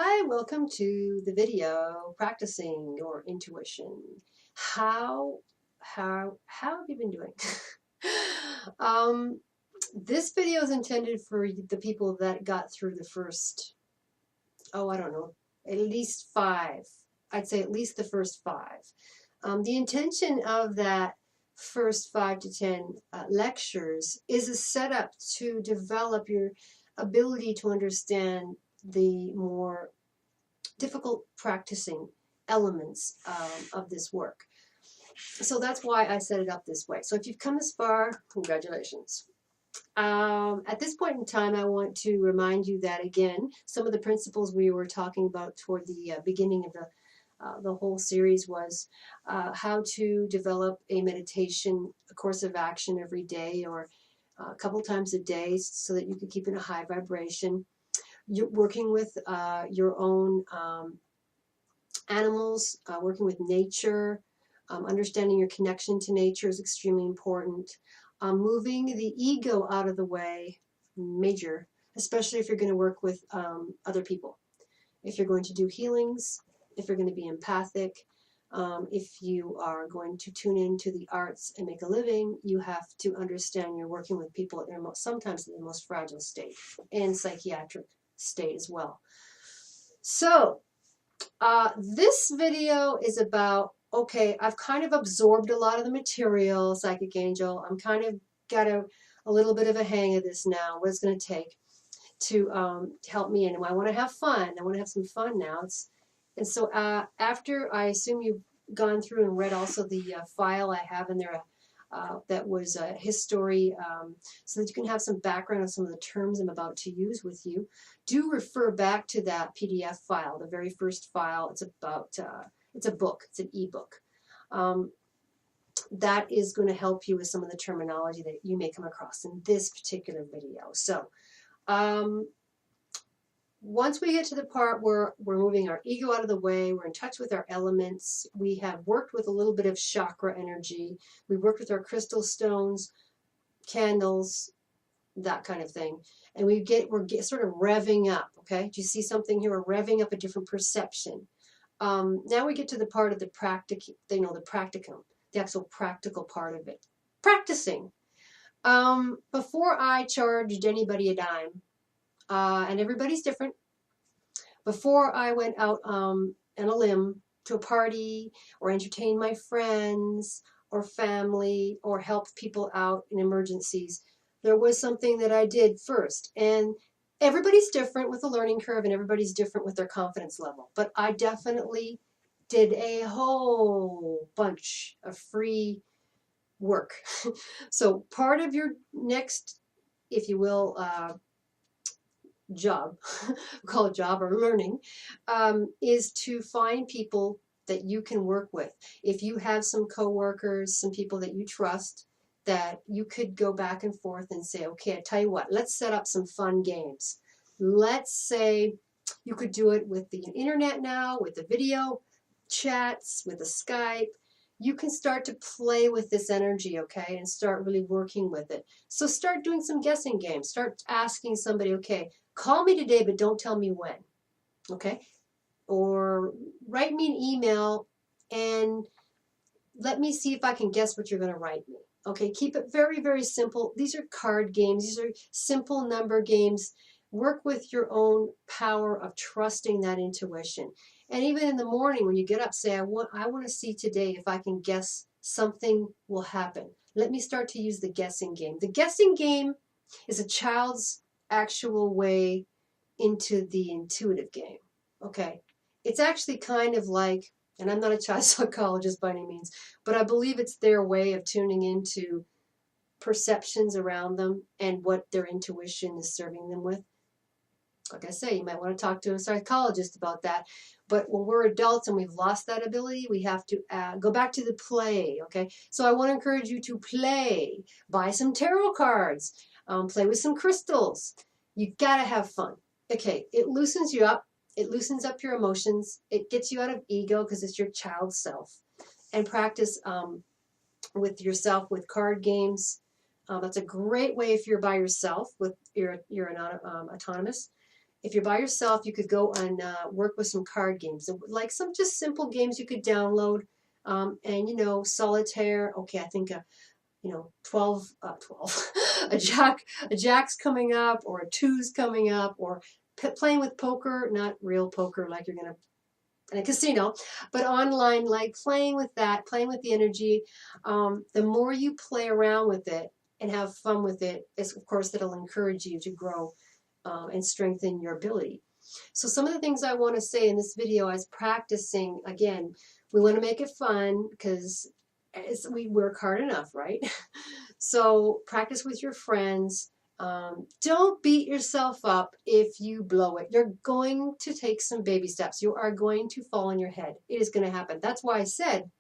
Hi, welcome to the video practicing your intuition. How have you been doing? um, this video is intended for the people that got through the first, I don't know, at least five. I'd say at least the first five. The intention of that first 5 to 10 lectures is a setup to develop your ability to understand the more difficult practicing elements of this work. So that's why I set it up this way. So if you've come this far, congratulations. At this point in time, I want to remind you that, again, some of the principles we were talking about toward the beginning of the whole series was how to develop a meditation, a course of action every day or a couple times a day so that you can keep in a high vibration. You're working with your own animals, working with nature, understanding your connection to nature is extremely important. Moving the ego out of the way, major, especially if you're going to work with other people. If you're going to do healings, if you're going to be empathic, if you are going to tune into the arts and make a living, you have to understand you're working with people at their sometimes in the most fragile state and psychiatric state as well. So, this video is about, okay, I've kind of absorbed a lot of the material, Psychic Angel. I'm kind of got a little bit of a hang of this now, what it's going to take to help me. And I want to have fun. I want to have some fun now. And so after, I assume you've gone through and read also the file I have in there that was a history, so that you can have some background on some of the terms I'm about to use with you. Do refer back to that PDF file, the very first file. It's about, it's a book, it's an ebook. That is going to help you with some of the terminology that you may come across in this particular video. So, once we get to the part where we're moving our ego out of the way, we're in touch with our elements, we have worked with a little bit of chakra energy, we worked with our crystal stones, candles, that kind of thing. And we're sort of revving up, okay? Do you see something here? We're revving up a different perception. Now we get to the part of the the practicum, the actual practical part of it. Practicing. Before I charged anybody a dime, and everybody's different. Before I went out on a limb to a party or entertain my friends or family or help people out in emergencies, there was something that I did first. And everybody's different with the learning curve and everybody's different with their confidence level. But I definitely did a whole bunch of free work. So part of your next, if you will, job, call it job or learning, is to find people that you can work with. If you have some coworkers, some people that you trust, that you could go back and forth and say, okay, I tell you what, let's set up some fun games. Let's say you could do it with the internet now, with the video chats, with the Skype. You can start to play with this energy, okay, and start really working with it. So start doing some guessing games. Start asking somebody, okay, call me today, but don't tell me when, okay? Or write me an email and let me see if I can guess what you're going to write me. Okay, keep it very, very simple. These are card games. These are simple number games. Work with your own power of trusting that intuition. And even in the morning when you get up, say, I want to see today if I can guess something will happen. Let me start to use the guessing game. The guessing game is a child's actual way into the intuitive game. Okay, it's actually kind of like, and I'm not a child psychologist by any means, but I believe it's their way of tuning into perceptions around them and what their intuition is serving them with. Like I say, you might want to talk to a psychologist about that. But when we're adults and we've lost that ability, we have to go back to the play, okay? So I want to encourage you to play. Buy some tarot cards. Play with some crystals. You got to have fun. Okay, it loosens you up. It loosens up your emotions. It gets you out of ego because it's your child self. And practice with yourself with card games. That's a great way if you're by yourself, you're autonomous. If you're by yourself, you could go and work with some card games, like some just simple games you could download. And you know, solitaire. Okay, I think you know, 12, a jack's coming up, or a two's coming up, or playing with poker, not real poker like you're gonna in a casino, but online, like playing with that, playing with the energy. The more you play around with it and have fun with it, is of course that'll encourage you to grow and strengthen your ability. So some of the things I want to say in this video as practicing, again, we want to make it fun because we work hard enough, right? So practice with your friends. Don't beat yourself up if you blow it. You're going to take some baby steps. You are going to fall on your head. It is going to happen. That's why I said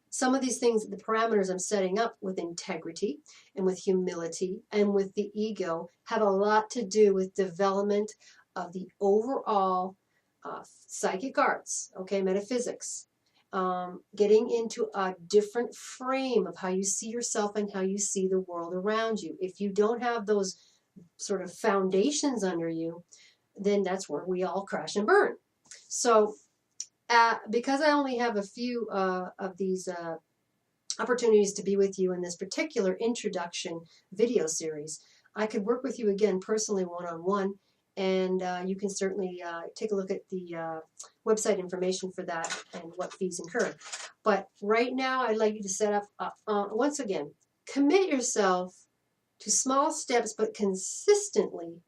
some of these things, the parameters I'm setting up with integrity and with humility and with the ego, have a lot to do with development of the overall psychic arts, okay, metaphysics. Getting into a different frame of how you see yourself and how you see the world around you. If you don't have those sort of foundations under you, then that's where we all crash and burn. So because I only have a few of these opportunities to be with you in this particular introduction video series, I could work with you again personally one-on-one. And you can certainly take a look at the website information for that and what fees incur. But right now, I'd like you to set up, once again, commit yourself to small steps, but consistently,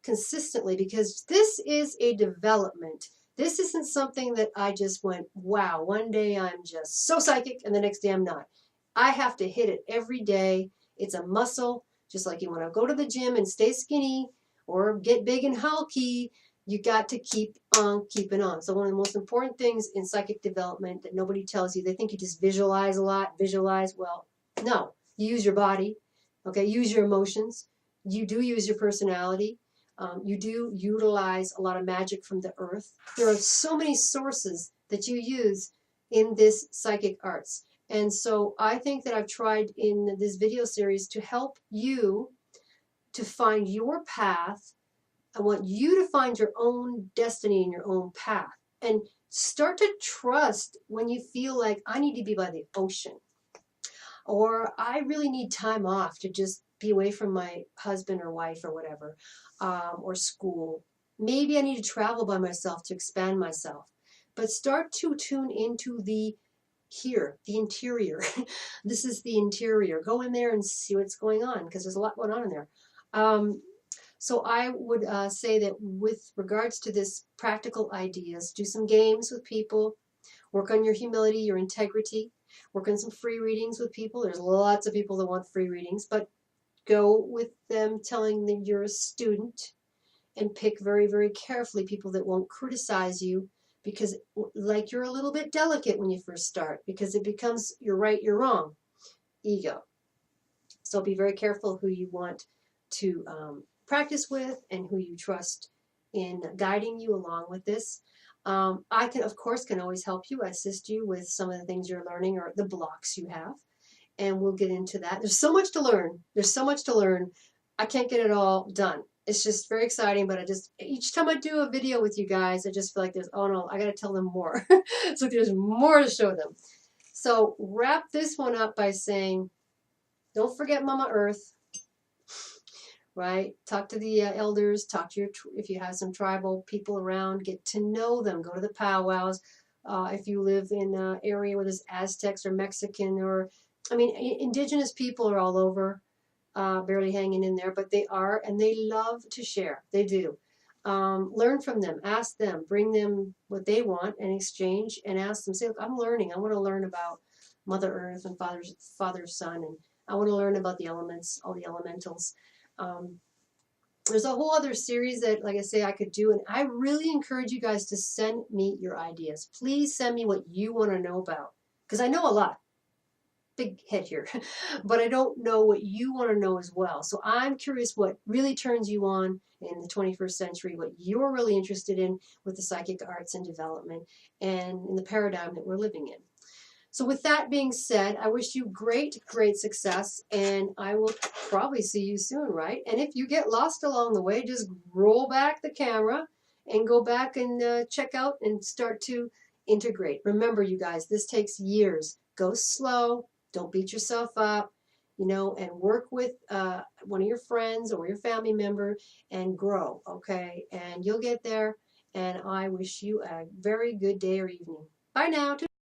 because this is a development. This isn't something that I just went, wow, one day I'm just so psychic and the next day I'm not. I have to hit it every day. It's a muscle, just like you want to go to the gym and stay skinny, or get big and hulky, you got to keep on keeping on. So one of the most important things in psychic development that nobody tells you, they think you just visualize a lot, well, no. You use your body, okay? Use your emotions. You do use your personality. You do utilize a lot of magic from the earth. There are so many sources that you use in this psychic arts. And so I think that I've tried in this video series to help you to find your path. I want you to find your own destiny and your own path. And start to trust when you feel like I need to be by the ocean, or I really need time off to just be away from my husband or wife or whatever, or school. Maybe I need to travel by myself to expand myself. But start to tune into the interior. This is the interior. Go in there and see what's going on, because there's a lot going on in there. So I would say that with regards to this practical ideas, do some games with people, work on your humility, your integrity, work on some free readings with people. There's lots of people that want free readings, but go with them telling them you're a student, and pick very, very carefully people that won't criticize you, because like you're a little bit delicate when you first start, because it becomes you're right, you're wrong, ego. So be very careful who you want to practice with and who you trust in guiding you along with this. I can, of course, can always help you, assist you with some of the things you're learning or the blocks you have, and we'll get into that. There's so much to learn. There's so much to learn. I can't get it all done. It's just very exciting, but each time I do a video with you guys, I just feel like oh no, I got to tell them more. So there's more to show them. So wrap this one up by saying, don't forget Mama Earth, right? Talk to the elders, talk to if you have some tribal people around, get to know them, go to the powwows. If you live in an area where there's Aztecs or Mexican, or, I mean, indigenous people are all over, barely hanging in there, but they are, and they love to share. They do. Learn from them, ask them, bring them what they want in exchange, and ask them, say, look, I'm learning. I want to learn about Mother Earth and Father, Son, and I want to learn about the elements, all the elementals. There's a whole other series that, like I say, I could do, and I really encourage you guys to send me your ideas. Please send me what you want to know about, because I know a lot. Big head here, but I don't know what you want to know as well. So I'm curious what really turns you on in the 21st century, what you're really interested in with the psychic arts and development and in the paradigm that we're living in. So with that being said, I wish you great success, and I will probably see you soon, right? And if you get lost along the way, just roll back the camera and go back and check out and start to integrate. Remember, you guys, this takes years. Go slow. Don't beat yourself up, and work with one of your friends or your family member and grow, okay? And you'll get there, and I wish you a very good day or evening. Bye now.